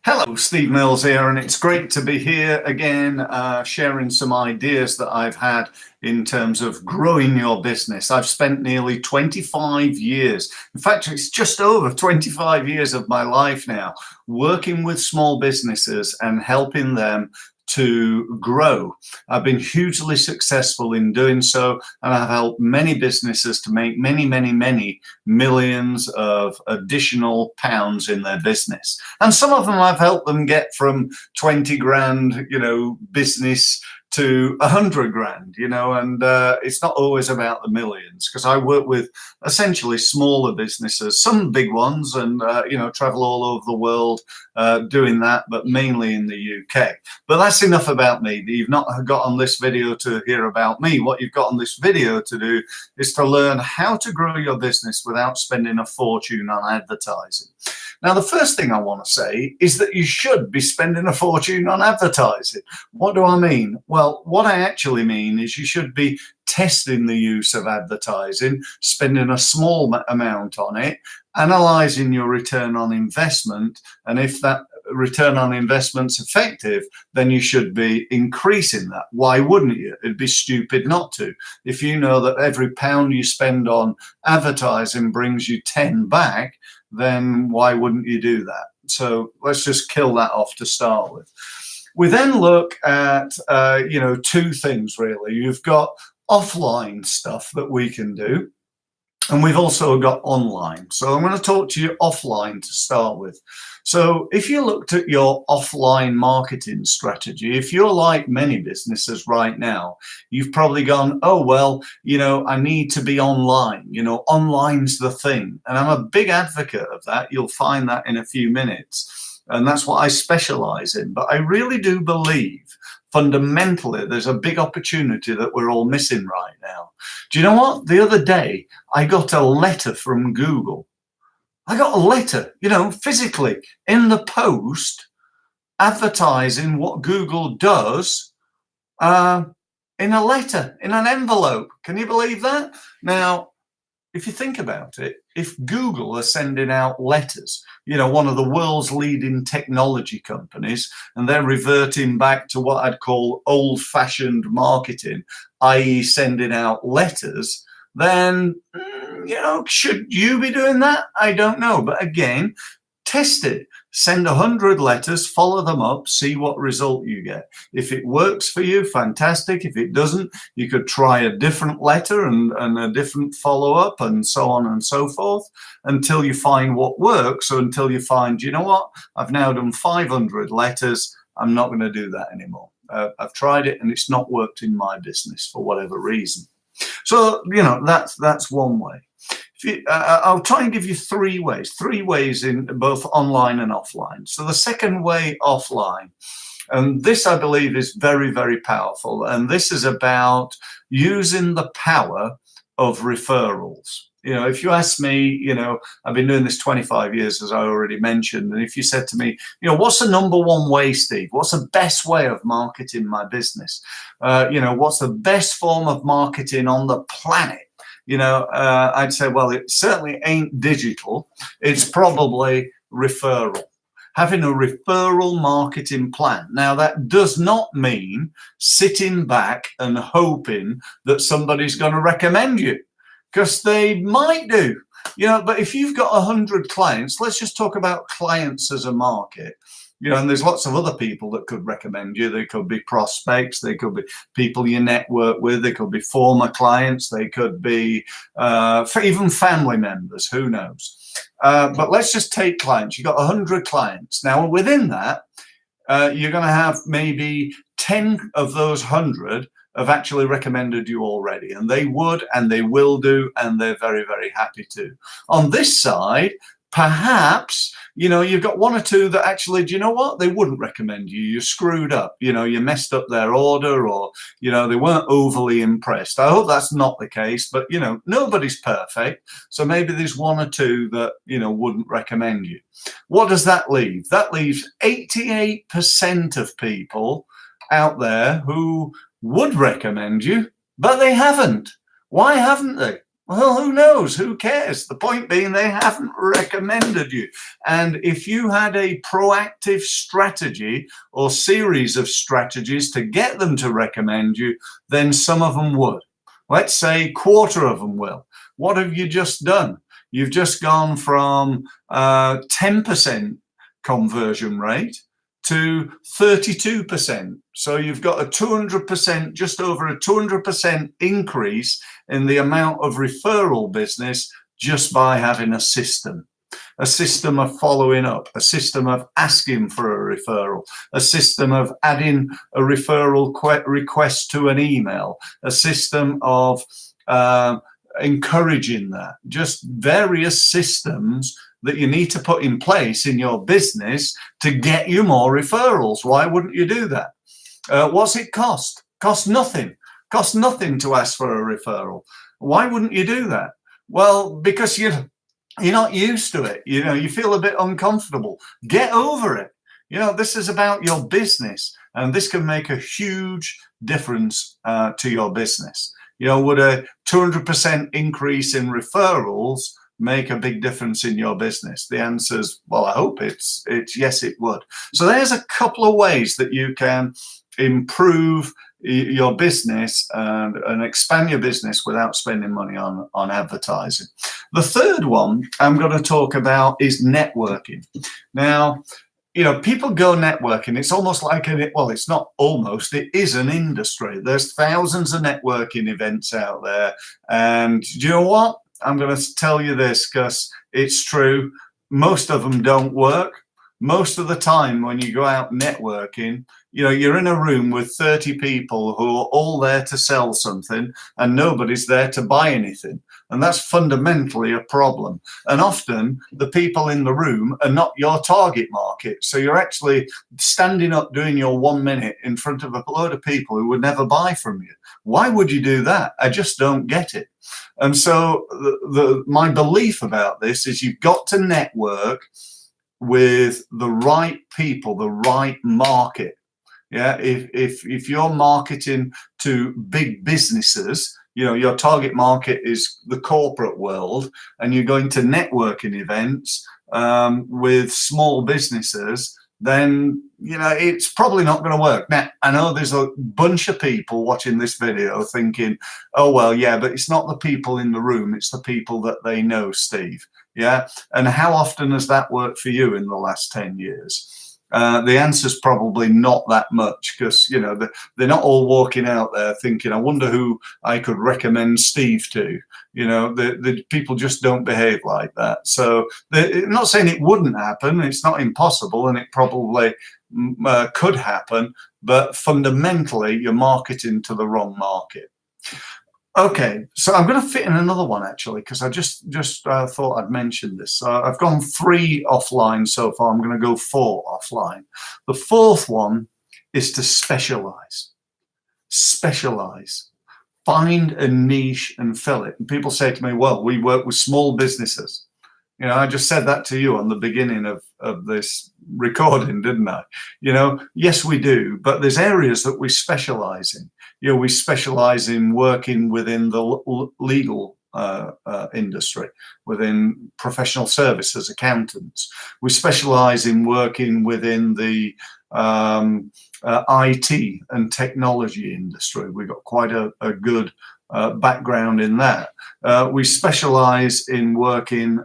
Hello, Steve Mills here, and it's great to be here again, sharing some ideas that I've had in terms of growing your business. I've spent nearly 25 years, in fact, it's just over 25 years of my life now, working with small businesses and helping them to grow. I've been hugely successful in doing so, and I've helped many businesses to make many millions of additional pounds in their business. And some of them I've helped them get from 20 grand, business to 100 grand, and it's not always about the millions, because I work with essentially smaller businesses, some big ones, and travel all over the world doing that, but mainly in the UK. But that's enough about me. You've not got on this video to hear about me. What you've got on this video to do is to learn how to grow your business without spending a fortune on advertising. Now, the first thing I want to say is that you should be spending a fortune on advertising. What do I mean? Well, what I actually mean is you should be testing the use of advertising, spending a small amount on it, analyzing your return on investment, and if that return on investment's effective, then you should be increasing that. Why wouldn't you? It'd be stupid not to. If you know that every pound you spend on advertising brings you 10 back, then why wouldn't you do that? So let's just kill that off to start with. We then look at, two things really. You've got offline stuff that we can do, and we've also got online. So I'm going to talk to you offline to start with. So if you looked at your offline marketing strategy, if you're like many businesses right now, you've probably gone, oh, well, I need to be online. Online's the thing. And I'm a big advocate of that. You'll find that in a few minutes. And that's what I specialize in. But I really do believe fundamentally there's a big opportunity that we're all missing right now. Do you know what? The other day, I got a letter from Google. I got a letter, physically in the post, advertising what Google does in a letter, in an envelope. Can you believe that? Now, if you think about it, if Google are sending out letters, one of the world's leading technology companies, and they're reverting back to what I'd call old-fashioned marketing, i.e. sending out letters, then, should you be doing that? I don't know. But again, test it. Send 100 letters, follow them up, see what result you get. If it works for you, fantastic. If it doesn't, you could try a different letter and a different follow-up and so on and so forth until you find what works, or until you find, you know what, I've now done 500 letters. I'm not going to do that anymore. I've tried it and it's not worked in my business for whatever reason. So, that's one way. I'll try and give you three ways in both online and offline. So the second way, offline, and this I believe is very powerful, and this is about using the power of referrals. If you ask me, I've been doing this 25 years, as I already mentioned, and if you said to me, what's the number one way, Steve? What's the best way of marketing my business? What's the best form of marketing on the planet? I'd say, well, it certainly ain't digital. It's probably referral. Having a referral marketing plan. Now, that does not mean sitting back and hoping that somebody's going to recommend you, because they might do. But if you've got 100 clients, let's just talk about clients as a market. And there's lots of other people that could recommend you. They could be prospects, they could be people you network with, they could be former clients, they could be even family members, who knows. But let's just take clients. You've got 100 clients. Now, within that, you're going to have maybe 10 of those 100 have actually recommended you already, and they would and they will do, and they're very happy to. On this side, perhaps, you've got one or two that actually, do you know what? They wouldn't recommend you. You screwed up. You messed up their order, or, they weren't overly impressed. I hope that's not the case, but, nobody's perfect. So maybe there's one or two that, wouldn't recommend you. What does that leave? That leaves 88% of people out there who would recommend you, but they haven't. Why haven't they? Well, who knows? Who cares? The point being, they haven't recommended you. And if you had a proactive strategy or series of strategies to get them to recommend you, then some of them would. Let's say a quarter of them will. What have you just done? You've just gone from 10% conversion rate to 32%. So you've got a 200%, just over a 200% increase in the amount of referral business just by having a system of following up, a system of asking for a referral, a system of adding a referral request to an email, a system of encouraging that, just various systems that you need to put in place in your business to get you more referrals. Why wouldn't you do that? What's it cost? Cost nothing. Cost nothing to ask for a referral. Why wouldn't you do that? Well, because you're not used to it. You feel a bit uncomfortable. Get over it. This is about your business, and this can make a huge difference to your business. Would a 200% increase in referrals make a big difference in your business? The answer is, well, I hope it's yes, it would. So there's a couple of ways that you can improve your business and expand your business without spending money on advertising. The third one I'm going to talk about is networking. Now, people go networking. It's almost like it's not almost, it is an industry. There's thousands of networking events out there. And do you know what? I'm going to tell you this because it's true. Most of them don't work. Most of the time when you go out networking, you're in a room with 30 people who are all there to sell something and nobody's there to buy anything. And that's fundamentally a problem. And often the people in the room are not your target market. So you're actually standing up doing your 1 minute in front of a load of people who would never buy from you. Why would you do that? I just don't get it. And so my belief about this is you've got to network with the right people, the right market. Yeah, if you're marketing to big businesses, your target market is the corporate world, and you're going to networking events with small businesses, then it's probably not going to work. Now, I know there's a bunch of people watching this video thinking, oh well, yeah, but it's not the people in the room, it's the people that they know, Steve. Yeah, and how often has that worked for you in the last 10 years? The answer's probably not that much, because they're not all walking out there thinking, I wonder who I could recommend Steve to. The people just don't behave like that. So I'm not saying it wouldn't happen. It's not impossible, and it probably could happen, but fundamentally you're marketing to the wrong market. Okay, so I'm going to fit in another one actually, because I just thought I'd mention this. I've gone 3 offline so far. I'm going to go 4 offline. The 4th one is to specialize. Specialize. Find a niche and fill it. And people say to me, well, we work with small businesses. I just said that to you on the beginning of this recording, didn't I? Yes, we do, but there's areas that we specialize in. We specialize in working within the legal industry, within professional services, accountants. We specialize in working within the IT and technology industry. We've got quite a good background in that. We specialize in working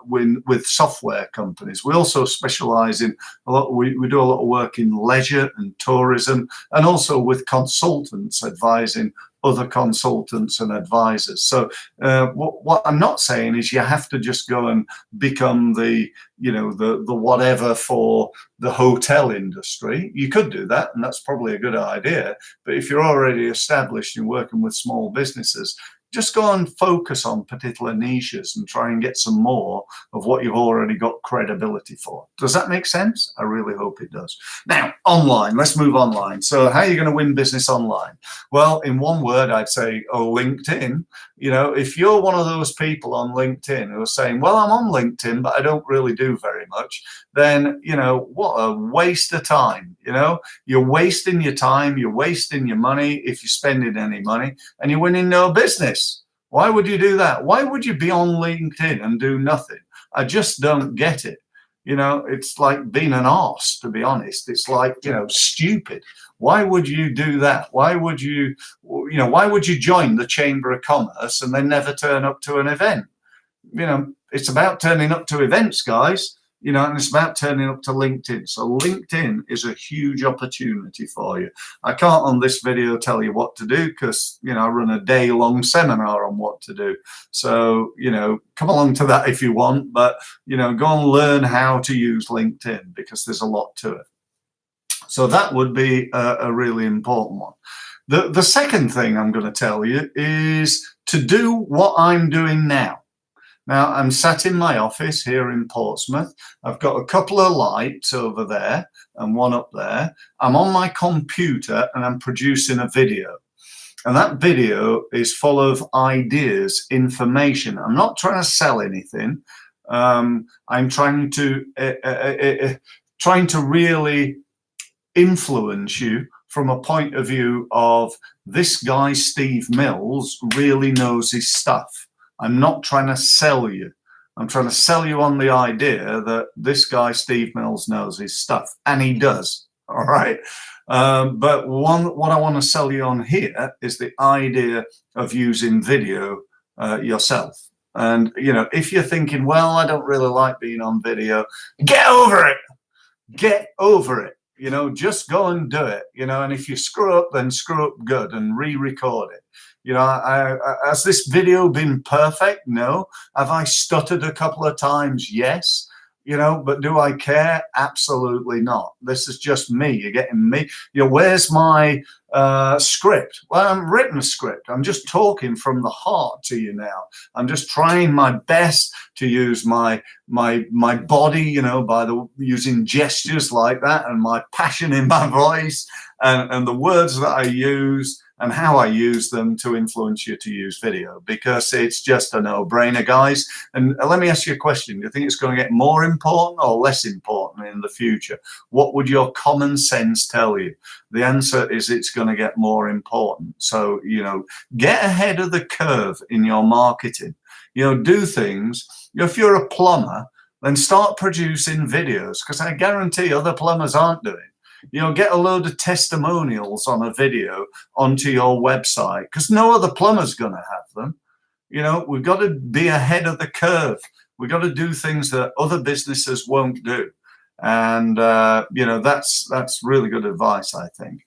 with software companies. We also specialize in we do a lot of work in leisure and tourism, and also with consultants advising other consultants and advisors. So what I'm not saying is you have to just go and become the whatever for the hotel industry. You could do that, and that's probably a good idea. But if you're already established in working with small businesses, just go and focus on particular niches and try and get some more of what you've already got credibility for. Does that make sense? I really hope it does. Now, online, let's move online. So how are you going to win business online? Well, in one word, I'd say, LinkedIn. If you're one of those people on LinkedIn who are saying, well, I'm on LinkedIn, but I don't really do very much, then, what a waste of time. You're wasting your time, you're wasting your money if you're spending any money, and you're winning no business. Why would you do that? Why would you be on LinkedIn and do nothing? I just don't get it. You know, it's like being an arse, to be honest. It's like, you know, stupid. Why would you do that? Why would you, you know, why would you join the Chamber of Commerce and then never turn up to an event? You know, it's about turning up to events, guys, you know, and it's about turning up to LinkedIn. So LinkedIn is a huge opportunity for you. I can't on this video tell you what to do because, you know, I run a day-long seminar on what to do. So, you know, come along to that if you want, but, you know, go and learn how to use LinkedIn because there's a lot to it. So that would be a really important one. The second thing I'm going to tell you is to do what I'm doing now. Now, I'm sat in my office here in Portsmouth. I've got a couple of lights over there and one up there. I'm on my computer and I'm producing a video. And that video is full of ideas, information. I'm not trying to sell anything. I'm trying to really influence you from a point of view of this guy, Steve Mills, really knows his stuff. I'm not trying to sell you. I'm trying to sell you on the idea that this guy, Steve Mills, knows his stuff. And he does. All right. But what I want to sell you on here is the idea of using video yourself. And, you know, if you're thinking, well, I don't really like being on video, get over it. Get over it. You know, just go and do it. You know, and if you screw up, then screw up good and re-record it. You know, has this video been perfect? No. Have I stuttered a couple of times? Yes. You know, but do I care? Absolutely not. This is just me. You're getting me. You know, where's my script? Well, I haven't written a script. I'm just talking from the heart to you now. I'm just trying my best to use my body, you know, by using gestures like that and my passion in my voice and the words that I use and how I use them to influence you to use video, because it's just a no-brainer, guys. And let me ask you a question. Do you think it's going to get more important or less important in the future? What would your common sense tell you? The answer is it's going to get more important. So, you know, get ahead of the curve in your marketing. You know, do things. You know, if you're a plumber, then start producing videos, because I guarantee other plumbers aren't doing. You know, get a load of testimonials on a video onto your website, because no other plumber's going to have them. You know, we've got to be ahead of the curve. We've got to do things that other businesses won't do. And, you know, that's really good advice, I think.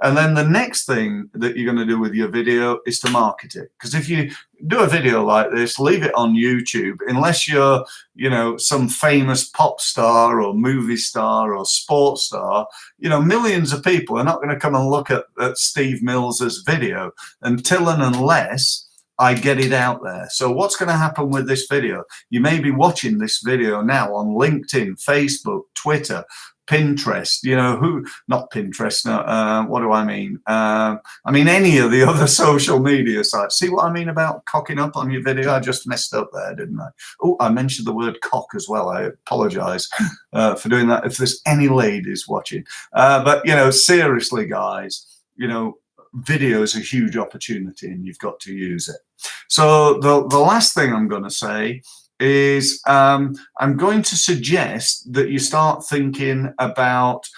And then the next thing that you're going to do with your video is to market it. Because if you do a video like this, leave it on YouTube, unless you're, you know, some famous pop star or movie star or sports star, you know, millions of people are not going to come and look at Steve Mills's video until and unless I get it out there. So what's going to happen with this video? You may be watching this video now on LinkedIn, Facebook, Twitter, Pinterest, you know, not Pinterest, no, what do I mean? I mean any of the other social media sites. See what I mean about cocking up on your video? I just messed up there, didn't I? Oh, I mentioned the word cock as well. I apologize for doing that if there's any ladies watching. But, you know, seriously, guys, you know, video is a huge opportunity and you've got to use it. So the last thing I'm going to say is I'm going to suggest that you start thinking about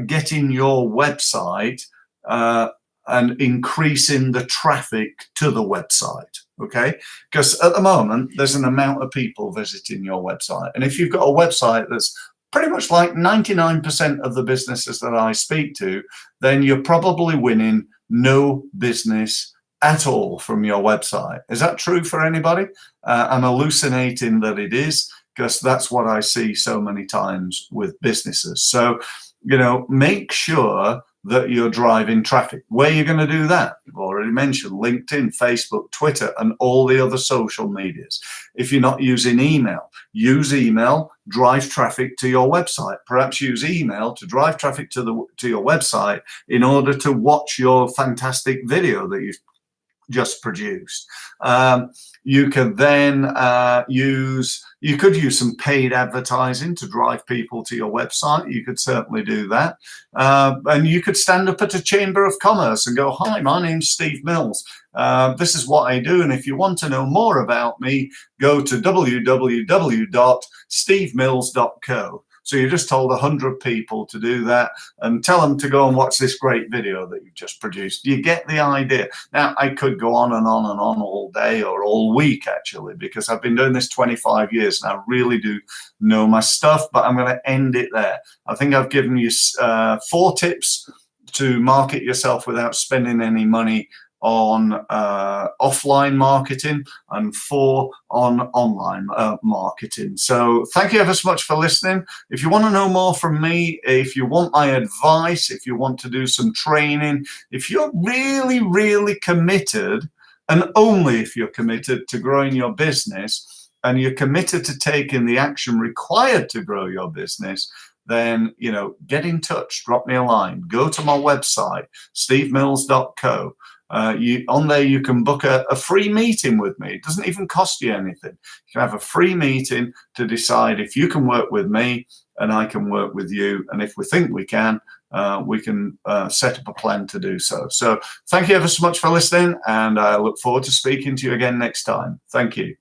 getting your website and increasing the traffic to the website, okay? Because at the moment, there's an amount of people visiting your website. And if you've got a website that's pretty much like 99% of the businesses that I speak to, then you're probably winning no business at all from your website. Is that true for anybody? I'm hallucinating that it is, because that's what I see so many times with businesses. So, you know, make sure that you're driving traffic. Where are you going to do that? I've already mentioned LinkedIn, Facebook, Twitter, and all the other social medias. If you're not using email, use email, drive traffic to your website. Perhaps use email to drive traffic to your website in order to watch your fantastic video that you've just produced. You can then you could use some paid advertising to drive people to your website. You could certainly do that. And you could stand up at a Chamber of Commerce and go, hi, my name's Steve Mills. This is what I do. And if you want to know more about me, go to www.stevemills.co. So you just told 100 people to do that, and tell them to go and watch this great video that you've just produced. You get the idea. Now, I could go on and on and on all day or all week, actually, because I've been doing this 25 years and I really do know my stuff, but I'm going to end it there. I think I've given you 4 tips to market yourself without spending any money on offline marketing, and 4 on online marketing. So thank you ever so much for listening. If you want to know more from me, if you want my advice, if you want to do some training, if you're really, really committed, and only if you're committed to growing your business, and you're committed to taking the action required to grow your business, then, you know, get in touch, drop me a line, go to my website, stevemills.co. On there you can book a free meeting with me. It doesn't even cost you anything. You can have a free meeting to decide if you can work with me and I can work with you. And if we think we can set up a plan to do so. So thank you ever so much for listening, and I look forward to speaking to you again next time. Thank you.